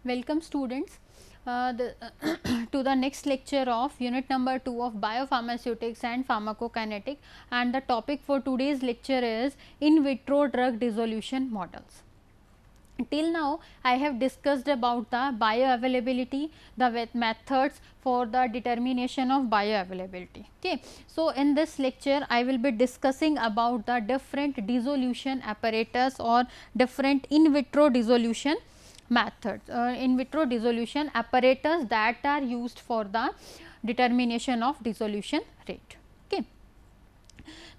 Welcome students to the next lecture of unit number 2 of biopharmaceutics and pharmacokinetic, and the topic for today's lecture is in vitro drug dissolution models. Till now I have discussed about the bioavailability, the methods for the determination of bioavailability. Okay. So, in this lecture I will be discussing about the different dissolution apparatus or different in vitro dissolution methods, in vitro dissolution apparatus that are used for the determination of dissolution rate. Okay.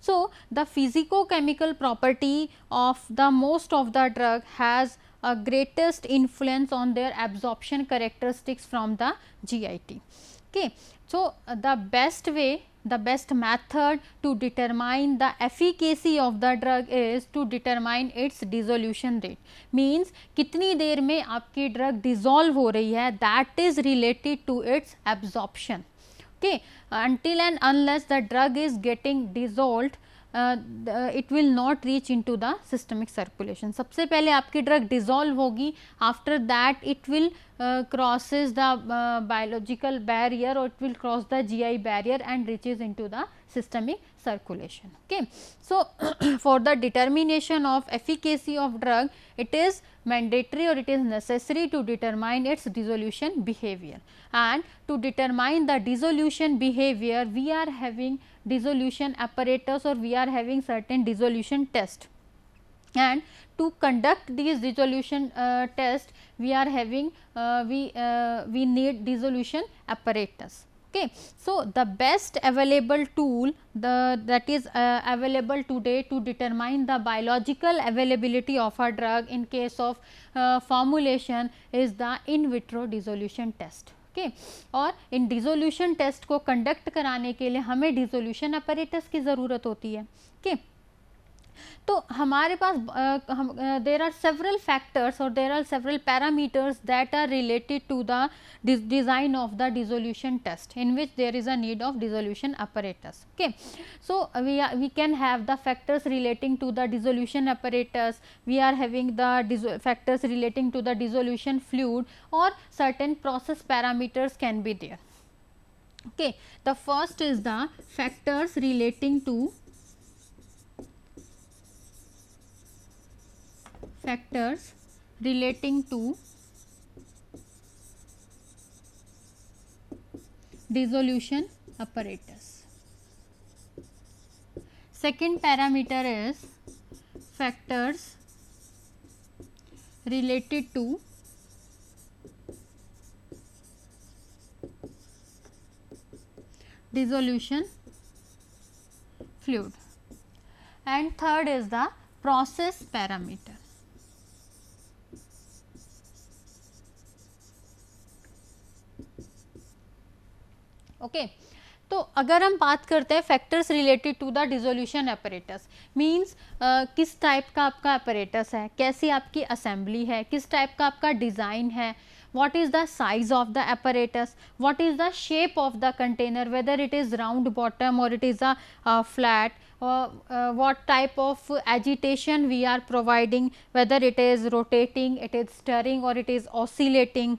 So, the physicochemical property of the most of the drug has a greatest influence on their absorption characteristics from the GIT. Okay. So, the best way, the best method to determine the efficacy of the drug is to determine its dissolution rate. Means कितनी देर में आपकी drug dissolve हो रही है, that is related to its absorption. Okay. Until and unless the drug is getting dissolved, it will not reach into the systemic circulation. सबसे पहले आपकी drug dissolve होगी, after that it will crosses the biological barrier or it will cross the GI barrier and reaches into the systemic circulation. Okay. So, for the determination of efficacy of drug, it is mandatory or it is necessary to determine its dissolution behavior, and to determine the dissolution behavior we are having dissolution apparatus or we are having certain dissolution test, and to conduct these dissolution test we are having we need dissolution apparatus. Okay. So, the best available tool that is available today to determine the biological availability of a drug in case of formulation is the in vitro dissolution test. Okay. और इन dissolution test को conduct कराने के लिए हमें dissolution apparatus की ज़रूरत होती है. Okay. तो हमारे पास there are several factors or there are several parameters that are related to the design of the dissolution test, in which there is a need of dissolution apparatus. Okay. So, we can have the factors relating to the dissolution apparatus, we are having the factors relating to the dissolution fluid, or certain process parameters can be there. Okay. The first is the factors relating to dissolution apparatus. Second parameter is factors related to dissolution fluid, and third is the process parameter. Okay. तो अगर हम बात करते हैं factors related to the dissolution apparatus, means किस type का आपका apparatus है, कैसी आपकी असेंबली है, किस टाइप का आपका डिज़ाइन है, what is the size of the apparatus, what is the shape of the container, whether it is round bottom or it is a flat, what type of agitation we are providing, whether it is rotating, it is stirring or it is oscillating.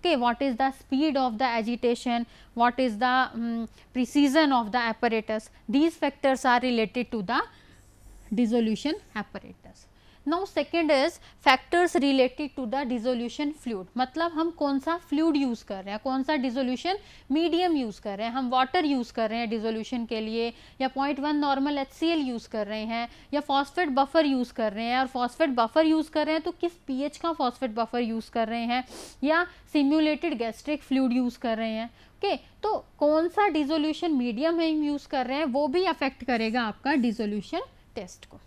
Okay, what is the speed of the agitation, what is the precision of the apparatus, these factors are related to the dissolution apparatus. Now, second is factors related to the dissolution fluid, मतलब हम कौन सा fluid use कर रहे हैं, कौन सा dissolution medium use कर रहे हैं, हम water यूज़ कर रहे हैं dissolution के लिए, या 0.1 नॉर्मल HCl यूज़ कर रहे हैं, या phosphate buffer यूज़ कर रहे हैं, और phosphate buffer यूज़ कर रहे हैं तो किस pH का phosphate buffer यूज़ कर रहे हैं, या simulated gastric fluid यूज़ कर रहे हैं. ओके. तो कौन सा dissolution medium हम यूज़ कर रहे हैं वो भी अफेक्ट करेगा आपका dissolution टेस्ट को.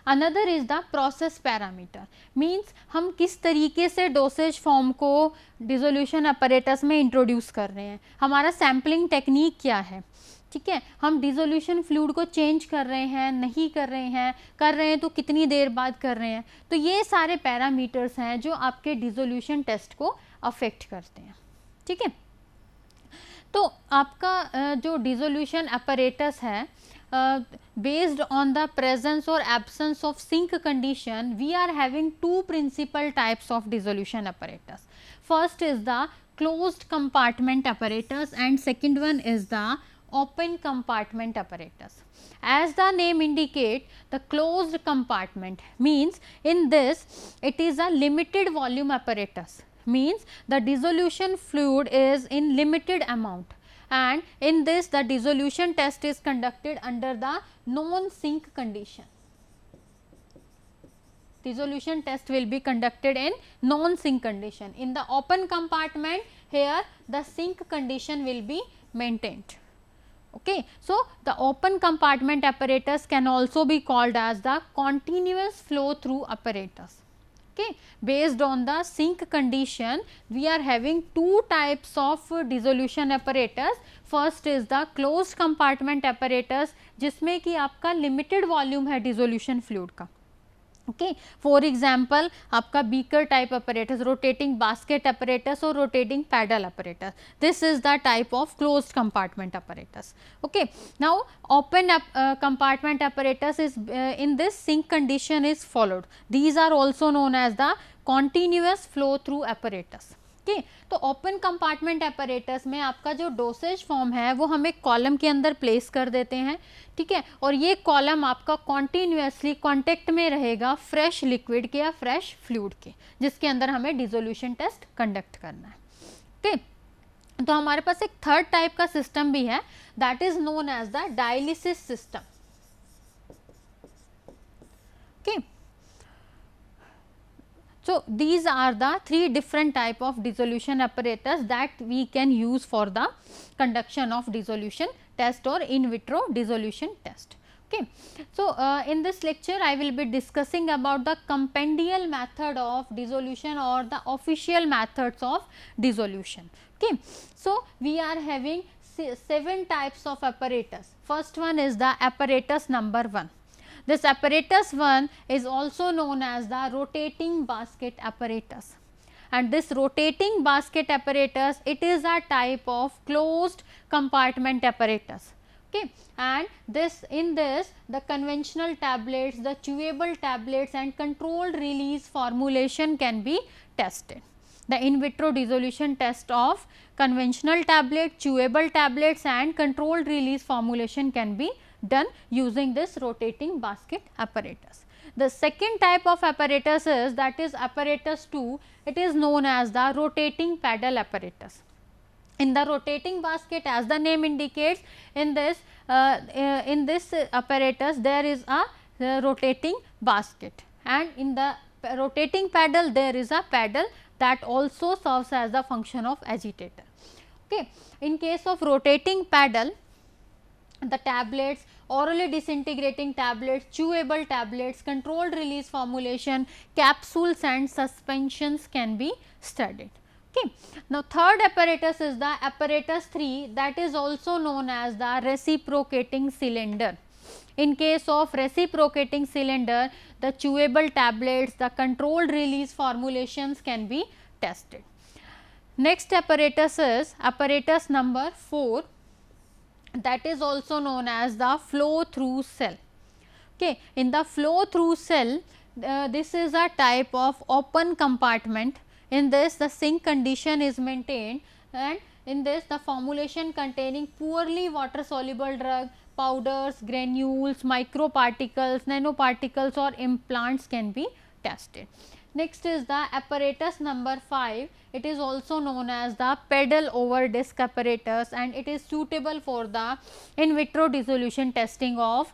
Another is the process parameter, means हम किस तरीके से डोसेज फॉर्म को डिसोल्यूशन अपैरेटस में इंट्रोड्यूस कर रहे हैं, हमारा सैम्पलिंग टेक्निक क्या है. ठीक है. हम डिसोल्यूशन फ्लूइड को चेंज कर रहे हैं, नहीं कर रहे हैं तो कितनी देर बाद कर रहे हैं. तो ये सारे पैरामीटर्स हैं जो आपके डिसोल्यूशन टेस्ट को अफेक्ट करते हैं. ठीक है. तो आपका जो डिसोल्यूशन अपैरेटस है based on the presence or absence of sink condition, we are having two principal types of dissolution apparatus. First is the closed compartment apparatus and second one is the open compartment apparatus. As the name indicate, the closed compartment means in this it is a limited volume apparatus, means the dissolution fluid is in limited amount, and in this the dissolution test is conducted under the non-sink condition. Dissolution test will be conducted in non-sink condition. In the open compartment, here the sink condition will be maintained. Okay. So, the open compartment apparatus can also be called as the continuous flow through apparatus. Okay. Based on the sink condition, we are having two types of dissolution apparatus. First is the closed compartment apparatus, जिसमें कि आपका limited volume है dissolution fluid का. Okay. For example, आपका beaker type apparatus, rotating basket apparatus or rotating paddle apparatus. This is the type of closed compartment apparatus. Okay. Now, open compartment apparatus is in this sink condition is followed. These are also known as the continuous flow through apparatus. Okay. तो open compartment apparatus में आपका जो dosage form है वो हम एक column के अंदर प्लेस कर देते हैं, ठीक है, और ये कॉलम आपका कॉन्टिन्यूसली कांटेक्ट में रहेगा फ्रेश लिक्विड के या फ्रेश फ्लूइड के, जिसके अंदर हमें डिसोल्यूशन टेस्ट कंडक्ट करना है. ओके. तो हमारे पास एक थर्ड टाइप का सिस्टम भी है, that is known as the dialysis system. Okay. So, these are the three different type of dissolution apparatus that we can use for the conduction of dissolution test or in vitro dissolution test. Okay. So, in this lecture I will be discussing about the compendial method of dissolution or the official methods of dissolution. Okay. So, we are having 7 types of apparatus. First one is the apparatus number 1. This apparatus 1 is also known as the rotating basket apparatus, and this rotating basket apparatus, it is a type of closed compartment apparatus. Okay. And this in this the conventional tablets, the chewable tablets and controlled release formulation can be tested. The in vitro dissolution test of conventional tablet, chewable tablets and controlled release formulation can be done using this rotating basket apparatus. The second type of apparatus is, that is apparatus 2, it is known as the rotating paddle apparatus. In the rotating basket, as the name indicates, in this apparatus there is a rotating basket, and in the rotating paddle there is a paddle that also serves as the function of agitator. Okay. In case of rotating paddle, the tablets, orally disintegrating tablets, chewable tablets, controlled release formulation, capsules and suspensions can be studied. Okay. Now, third apparatus is the apparatus 3, that is also known as the reciprocating cylinder. In case of reciprocating cylinder, the chewable tablets, the controlled release formulations can be tested. Next apparatus is apparatus number 4, that is also known as the flow through cell. Okay. In the flow through cell, this is a type of open compartment. In this the sink condition is maintained, and in this the formulation containing poorly water soluble drug, powders, granules, microparticles, nanoparticles or implants can be tested. Next is the apparatus number 5, it is also known as the pedal over disc apparatus, and it is suitable for the in vitro dissolution testing of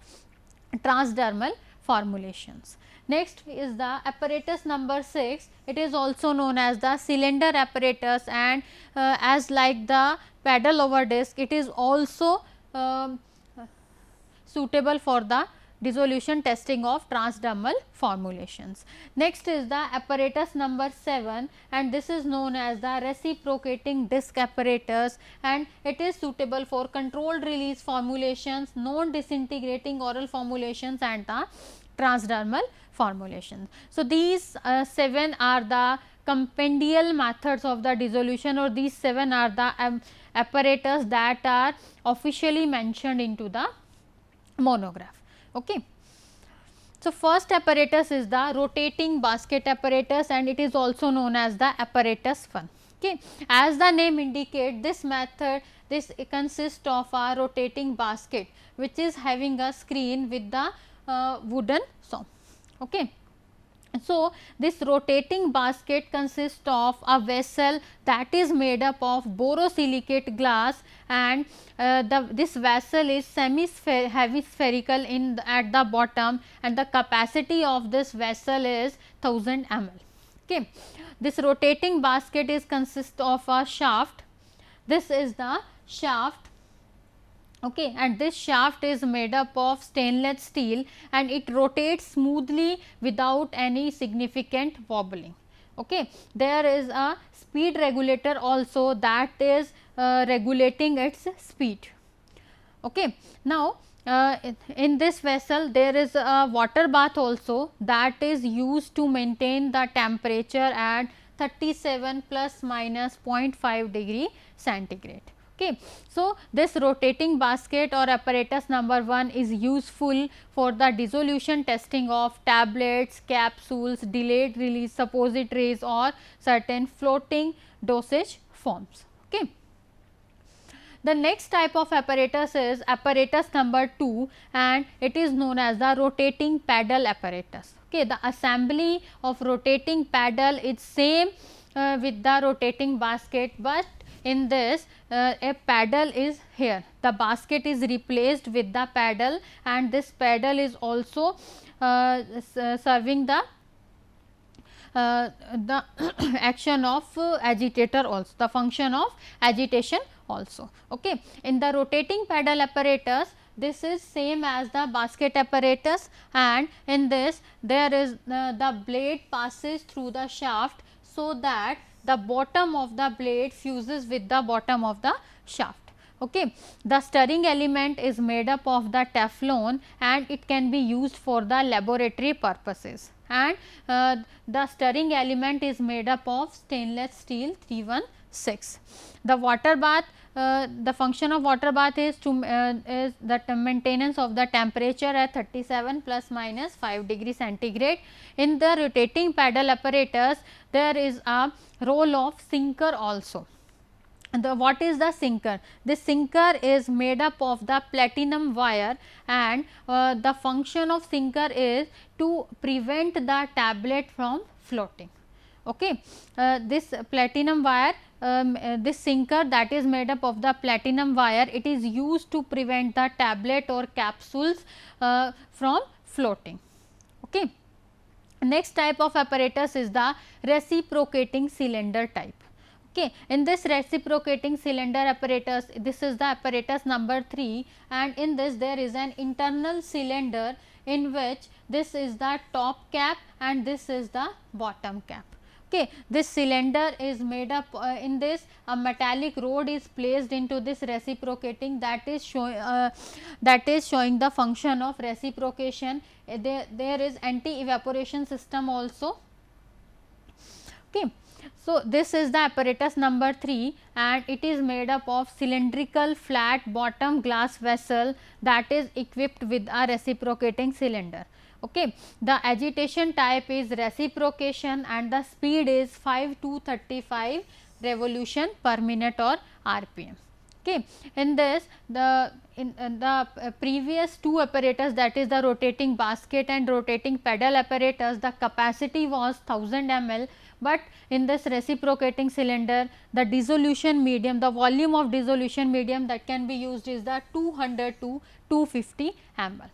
transdermal formulations. Next is the apparatus number 6, it is also known as the cylinder apparatus, and as like the pedal over disc, it is also suitable for the dissolution testing of transdermal formulations. Next is the apparatus number 7, and this is known as the reciprocating disc apparatus, and it is suitable for controlled release formulations, non disintegrating oral formulations and the transdermal formulations. So, these 7 are the compendial methods of the dissolution, or these 7 are the apparatus that are officially mentioned into the monograph. Okay. So, first apparatus is the rotating basket apparatus and it is also known as the apparatus 1. Okay. As the name indicate, this method, this consists of a rotating basket which is having a screen with the wooden song. Okay. So, this rotating basket consists of a vessel that is made up of borosilicate glass, and this vessel is heavy spherical at the bottom, and the capacity of this vessel is 1000 ml. Okay. This rotating basket is consist of a shaft. This is the shaft. Okay, and this shaft is made up of stainless steel and it rotates smoothly without any significant wobbling. Okay. There is a speed regulator also that is regulating its speed. Okay. Now, in this vessel there is a water bath also that is used to maintain the temperature at 37 plus minus 0.5 degree centigrade. Okay. So, this rotating basket or apparatus number 1 is useful for the dissolution testing of tablets, capsules, delayed release suppositories or certain floating dosage forms. Okay. The next type of apparatus is apparatus number 2 and it is known as the rotating paddle apparatus. Okay. The assembly of rotating paddle is same with the rotating basket, but in this a paddle is here. The basket is replaced with the paddle and this paddle is also serving the action of agitator also, the function of agitation also. Okay. In the rotating paddle apparatus, this is same as the basket apparatus, and in this there is the blade passes through the shaft, so that the bottom of the blade fuses with the bottom of the shaft. Okay. The stirring element is made up of the Teflon and it can be used for the laboratory purposes, and the stirring element is made up of stainless steel 316. The water bath, the function of water bath is to is the maintenance of the temperature at 37 plus minus 5 degree centigrade. In the rotating paddle apparatus, there is a role of sinker also. What is the sinker? This sinker is made up of the platinum wire, and the function of sinker is to prevent the tablet from floating. Okay. This platinum wire, this sinker that is made up of the platinum wire, it is used to prevent the tablet or capsules from floating. Okay. Next type of apparatus is the reciprocating cylinder type. Okay. In this reciprocating cylinder apparatus, this is the apparatus number 3, and in this there is an internal cylinder in which this is the top cap and this is the bottom cap. Okay. This cylinder is made up in this a metallic rod is placed into this reciprocating, that is showing the function of reciprocation. There is anti evaporation system also. Okay. So, this is the apparatus number 3 and it is made up of cylindrical flat bottom glass vessel that is equipped with a reciprocating cylinder. Okay. The agitation type is reciprocation and the speed is 5 to 35 revolution per minute or RPM. Okay. In this the previous two apparatus, that is the rotating basket and rotating paddle apparatus, the capacity was 1000 ml, but in this reciprocating cylinder the dissolution medium, the volume of dissolution medium that can be used is the 200 to 250 ml.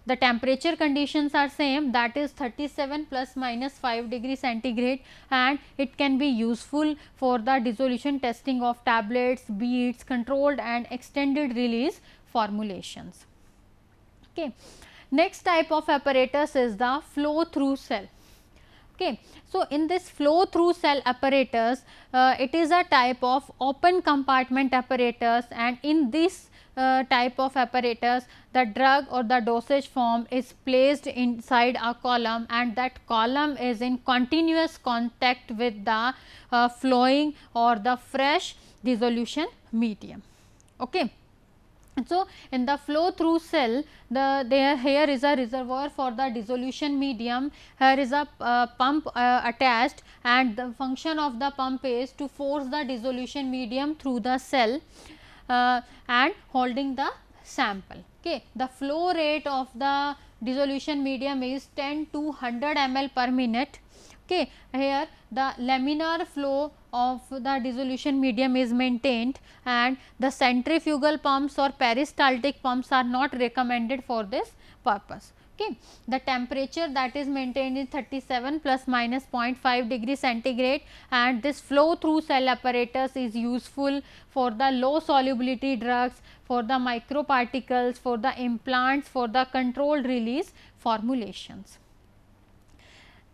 The temperature conditions are same, that is 37 plus minus 5 degree centigrade, and it can be useful for the dissolution testing of tablets, beads, controlled and extended release formulations. Okay. Next type of apparatus is the flow through cell. Okay. So, in this flow through cell apparatus, it is a type of open compartment apparatus, and in this type of apparatus, the drug or the dosage form is placed inside a column and that column is in continuous contact with the flowing or the fresh dissolution medium. Okay. So, in the flow through cell, there here is a reservoir for the dissolution medium, here is a pump attached, and the function of the pump is to force the dissolution medium through the cell and holding the sample. Okay. The flow rate of the dissolution medium is 10 to 100 ml per minute. Okay. Here the laminar flow of the dissolution medium is maintained, and the centrifugal pumps or peristaltic pumps are not recommended for this purpose. Okay. The temperature that is maintained is 37 plus minus 0.5 degree centigrade, and this flow through cell apparatus is useful for the low solubility drugs, for the microparticles, for the implants, for the controlled release formulations.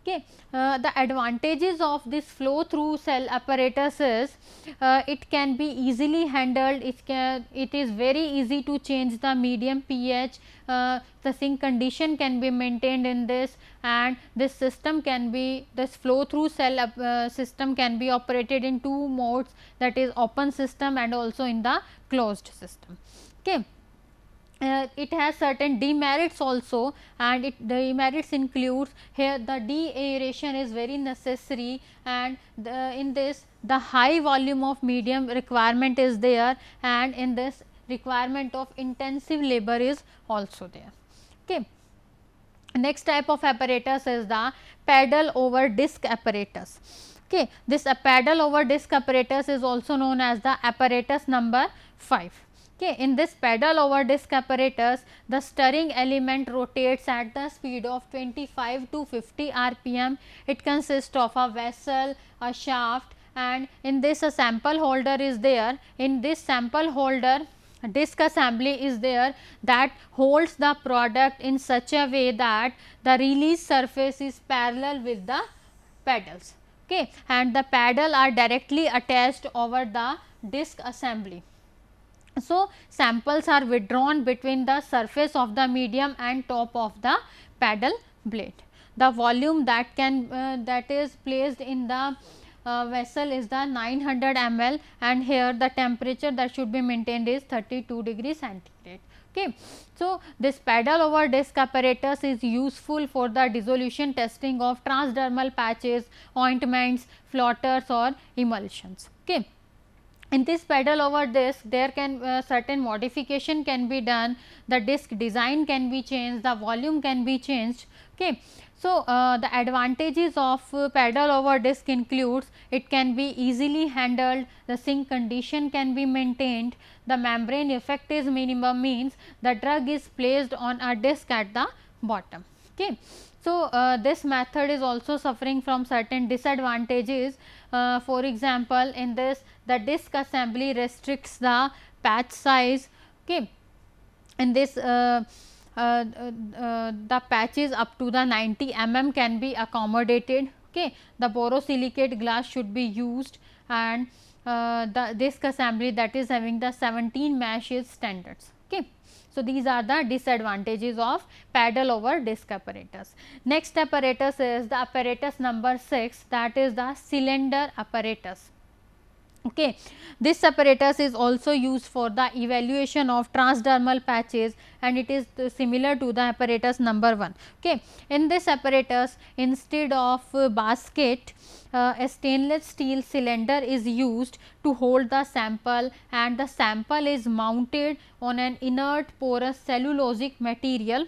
Okay. The advantages of this flow through cell apparatus is it can be easily handled, it is very easy to change the medium pH, the sink condition can be maintained in this, and this system can be, this flow through cell system can be operated in two modes, that is open system and also in the closed system. Okay. It has certain demerits also, and the demerits includes, here the deaeration is very necessary, and in this the high volume of medium requirement is there, and in this requirement of intensive labor is also there. Okay. Next type of apparatus is the pedal over disc apparatus. Okay. This pedal over disc apparatus is also known as the apparatus number 5. Okay. In this pedal over disc apparatus, the stirring element rotates at the speed of 25 to 50 rpm. It consists of a vessel, a shaft, and in this a sample holder is there. In this sample holder, a disc assembly is there that holds the product in such a way that the release surface is parallel with the pedals. Okay. And the pedal are directly attached over the disc assembly. So, samples are withdrawn between the surface of the medium and top of the pedal blade. The volume that can that is placed in the vessel is the 900 ml, and here the temperature that should be maintained is 32 degree centigrade. Okay. So, this pedal over disc apparatus is useful for the dissolution testing of transdermal patches, ointments, floaters or emulsions. Okay. In this pedal over disc, there can certain modification can be done, the disc design can be changed, the volume can be changed. Okay. So, the advantages of pedal over disc includes, it can be easily handled, the sink condition can be maintained, the membrane effect is minimum, means the drug is placed on a disc at the bottom. Okay. So, this method is also suffering from certain disadvantages. For example, in this the disc assembly restricts the patch size. Okay. In this the patches up to the 90 can be accommodated. Okay. The borosilicate glass should be used, and the disc assembly that is having the 17 mesh is standards. Okay. So, these are the disadvantages of pedal over disc apparatus. Next apparatus is the apparatus number 6, that is the cylinder apparatus. Okay. This apparatus is also used for the evaluation of transdermal patches, and it is similar to the apparatus number 1. Okay. In this apparatus, instead of basket, a stainless steel cylinder is used to hold the sample, and the sample is mounted on an inert porous cellulosic material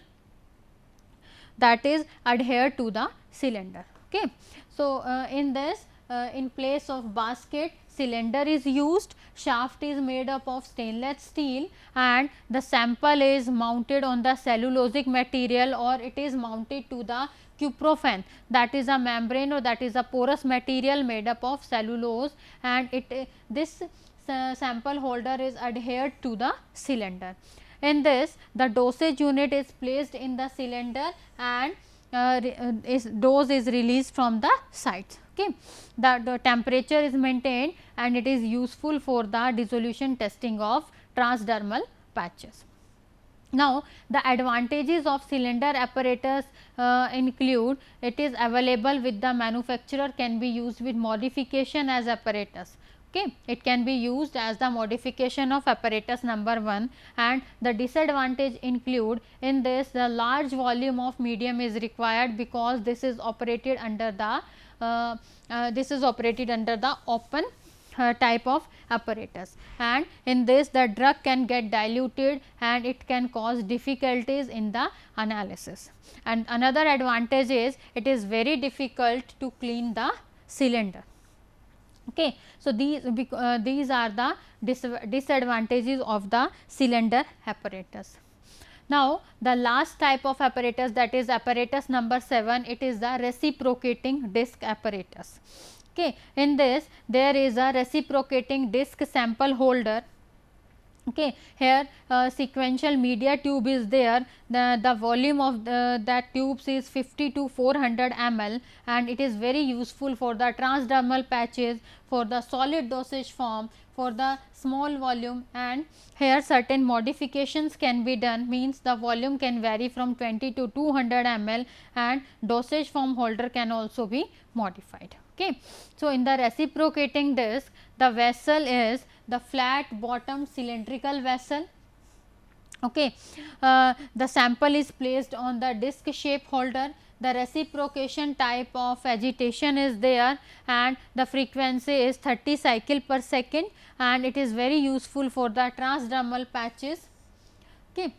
that is adhered to the cylinder. Okay. So, in this in place of basket, cylinder is used, shaft is made up of stainless steel, and the sample is mounted on the cellulosic material, or it is mounted to the cuprofen, that is a membrane or that is a porous material made up of cellulose, and this sample holder is adhered to the cylinder. In this, the dosage unit is placed in the cylinder, and dose is released from the sides. Okay. The temperature is maintained, and it is useful for the dissolution testing of transdermal patches. Now, the advantages of cylinder apparatus include, it is available with the manufacturer, can be used with modification as apparatus. Okay, it can be used as the modification of apparatus number 1, and the disadvantage include in this the large volume of medium is required because this is operated under the open type of apparatus, and in this the drug can get diluted and it can cause difficulties in the analysis. And another advantage is it is very difficult to clean the cylinder. Okay. So, these are the disadvantages of the cylinder apparatus. Now, the last type of apparatus, that is apparatus number 7, it is the reciprocating disc apparatus. Okay. In this there is a reciprocating disc sample holder. Okay. Here sequential media tube is there, the volume of that tubes is 50 to 400 ml, and it is very useful for the transdermal patches, for the solid dosage form, for the small volume, and here certain modifications can be done, means the volume can vary from 20 to 200 ml and dosage form holder can also be modified. Okay. So, in the reciprocating disc, the vessel is the flat bottom cylindrical vessel. Okay. The sample is placed on the disc shape holder, the reciprocation type of agitation is there, and the frequency is 30 cycle per second, and it is very useful for the transdermal patches. Okay.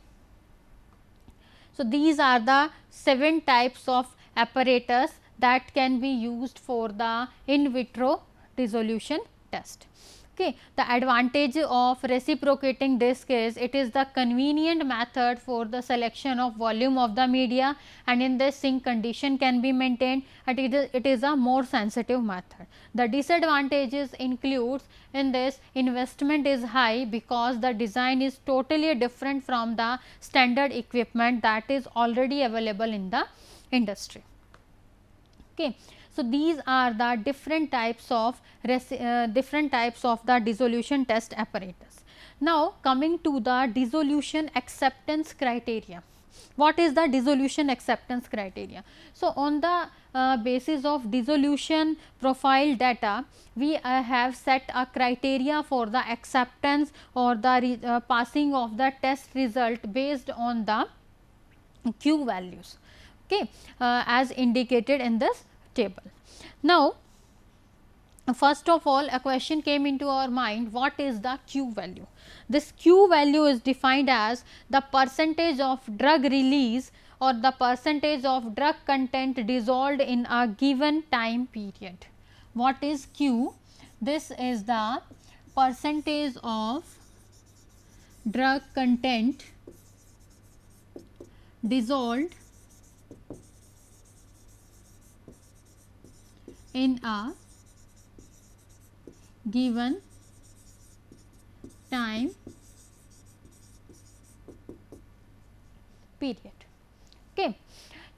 So, these are the 7 types of apparatus that can be used for the in vitro dissolution test. Okay. The advantage of reciprocating disc is it is the convenient method for the selection of volume of the media, and in this sink condition can be maintained, and it is a more sensitive method. The disadvantages includes in this investment is high because the design is totally different from the standard equipment that is already available in the industry. Okay. So, these are the different types of the dissolution test apparatus. Now, coming to the dissolution acceptance criteria. What is the dissolution acceptance criteria? So, on the basis of dissolution profile data, we have set a criteria for the acceptance or the passing of the test result based on the Q values, okay, as indicated in this table. Now, first of all a question came into our mind, what is the Q value? This Q value is defined as the percentage of drug release or the percentage of drug content dissolved in a given time period. What is Q? This is the percentage of drug content dissolved in a given time period. Okay.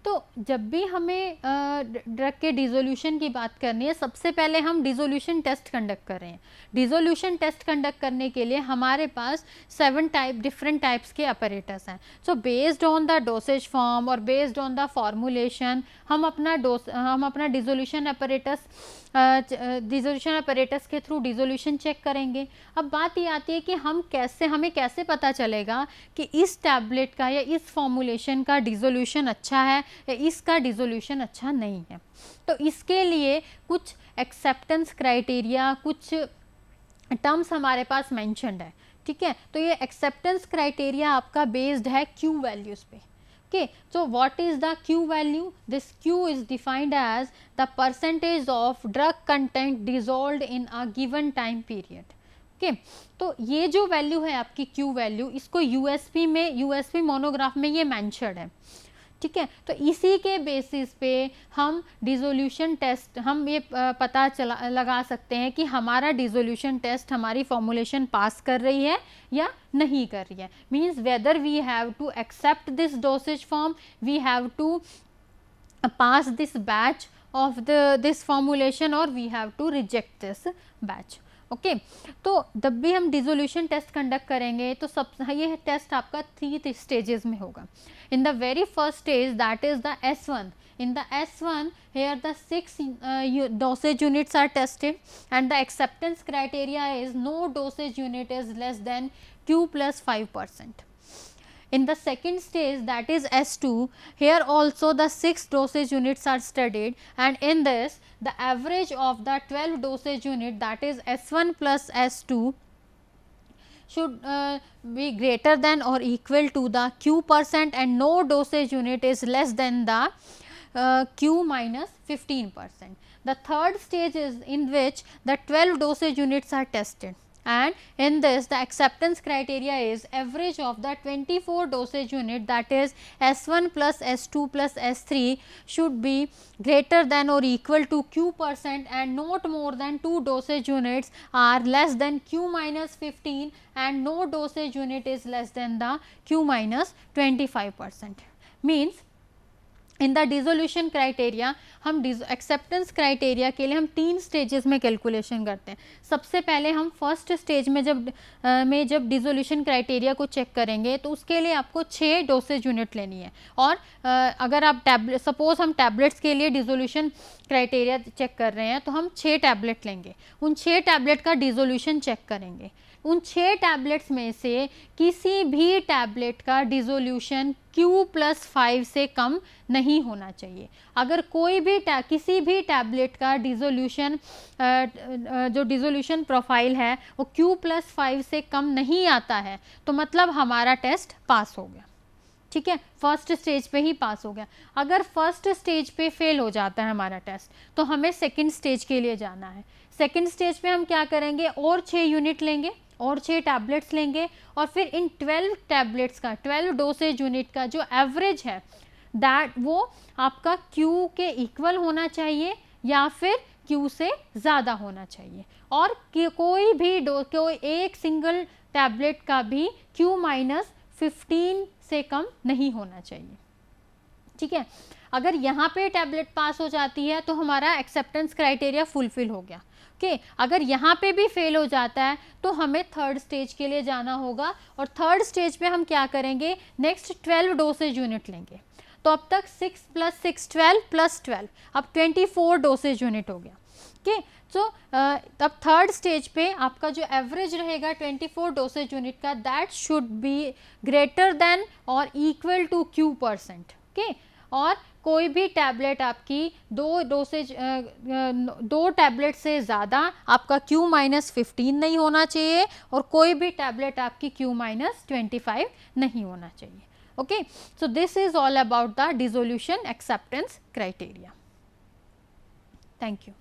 तो जब भी हमें drug के dissolution की बात करनी है, सबसे पहले हम डिसोल्यूशन टेस्ट कंडक्ट कर रहे हैं. डिसोल्यूशन टेस्ट कंडक्ट करने के लिए हमारे पास 7 डिफरेंट टाइप्स के अपरेटस हैं. So based on the dosage form और बेस्ड ऑन द फॉर्मुलेशन हम अपना डिसोल्यूशन अपरेटस के थ्रू डिसोल्यूशन चेक करेंगे. अब बात ये आती है कि हमें कैसे पता चलेगा कि इस टैबलेट का या इस फॉर्मुलेशन का डिसोल्यूशन अच्छा है या इसका डिसोल्यूशन अच्छा नहीं है. तो इसके लिए कुछ एक्सेप्टेंस क्राइटेरिया, कुछ टर्म्स हमारे पास मेंशन्ड है. ठीक है. तो ये एक्सेप्टेंस क्राइटेरिया आपका बेस्ड है Q वैल्यूज पे. Okay. So, what is the Q value? This Q is defined as the percentage of drug content dissolved in a given time period. Okay. तो ये जो वैल्यू है आपकी Q वैल्यू, इसको USP monograph में ये mentioned है. ठीक है. तो इसी के बेसिस पे हम डिसोल्यूशन टेस्ट हम ये पता लगा सकते हैं कि हमारा डिसोल्यूशन टेस्ट हमारी फॉर्मुलेशन पास कर रही है या नहीं कर रही है. Means whether we have to accept this dosage form, we have to pass this batch of this formulation or we have to reject this batch. Okay तो जब भी हम डिसोल्यूशन टेस्ट कंडक्ट करेंगे तो सब ये टेस्ट आपका 3 स्टेजेस में होगा. In the very first stage that is the S1. In the S1 here the 6 dosage units are tested and the acceptance criteria is no dosage unit is less than Q plus 5%. In the second stage that is S2, here also the 6 dosage units are studied and in this the average of the 12 dosage unit that is S1 plus S2 should be greater than or equal to the Q% and no dosage unit is less than the Q minus 15%. The third stage is in which the 12 dosage units are tested and in this the acceptance criteria is average of the 24 dosage unit that is S1 plus S2 plus S3 should be greater than or equal to Q% and not more than 2 dosage units are less than Q minus 15 and no dosage unit is less than the Q minus 25%. Means in the dissolution criteria हम acceptance criteria के लिए हम 3 stages में calculation करते हैं. सबसे पहले हम फर्स्ट स्टेज में जब डिसोल्यूशन क्राइटेरिया को चेक करेंगे तो उसके लिए आपको 6 डोसेज यूनिट लेनी है और अगर आप टैबलेट सपोज हम टैबलेट्स के लिए डिसोल्यूशन क्राइटेरिया चेक कर रहे हैं तो हम 6 टैबलेट लेंगे. उन 6 टैबलेट का डिसोल्यूशन चेक करेंगे. उन 6 टैबलेट्स में से किसी भी टैबलेट का डिसोल्यूशन Q+5 से कम नहीं होना चाहिए. अगर कोई भी किसी भी टैबलेट का डिसोल्यूशन जो डिसोल्यूशन प्रोफाइल है वो Q+5 से कम नहीं आता है तो मतलब हमारा टेस्ट पास हो गया. ठीक है, फर्स्ट स्टेज पे ही पास हो गया. अगर फर्स्ट स्टेज पे फेल हो जाता है हमारा टेस्ट तो हमें सेकंड स्टेज के लिए जाना है. सेकंड स्टेज पे हम क्या करेंगे, और 6 यूनिट लेंगे और 6 टैबलेट्स लेंगे और फिर इन 12 टैबलेट्स का 12 डोसेज यूनिट का जो एवरेज है दैट वो आपका Q के इक्वल होना चाहिए या फिर Q से ज़्यादा होना चाहिए और कोई एक सिंगल टैबलेट का भी Q माइनस 15 से कम नहीं होना चाहिए. ठीक है, अगर यहाँ पे टैबलेट पास हो जाती है तो हमारा एक्सेप्टेंस क्राइटेरिया फुलफिल हो गया. ओके, अगर यहाँ पे भी फेल हो जाता है तो हमें थर्ड स्टेज के लिए जाना होगा और थर्ड स्टेज पे हम क्या करेंगे, नेक्स्ट 12 डोसेज यूनिट लेंगे. तो अब तक 6 + 6 12 + 12 अब 24 डोसेज यूनिट हो गया. ओके, सो तब थर्ड स्टेज पे आपका जो एवरेज रहेगा 24 डोसेज यूनिट का that should be greater than और इक्वल टू Q%. ओके, और कोई भी टैबलेट आपकी 2 टैबलेट से ज़्यादा आपका Q माइनस 15 नहीं होना चाहिए और कोई भी टैबलेट आपकी Q माइनस 25 नहीं होना चाहिए. Okay, so this is all about the dissolution acceptance criteria. Thank you.